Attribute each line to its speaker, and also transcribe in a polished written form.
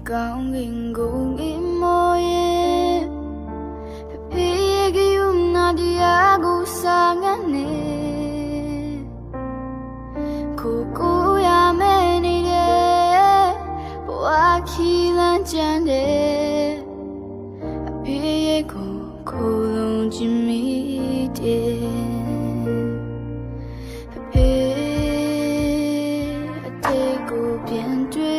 Speaker 1: ကောင်းကင်ကိုငင်မောရဲ့ဖေးကယူနာတရားကိုစာငတ်နေကိုရမယ်နေတဲ့ဘဝခီးလန်းကြမ်းတဲ့အဖေးရဲ့ကိုလုံးချင်မိတဲ့အဖေးအတေးကိုပြန်တွေ့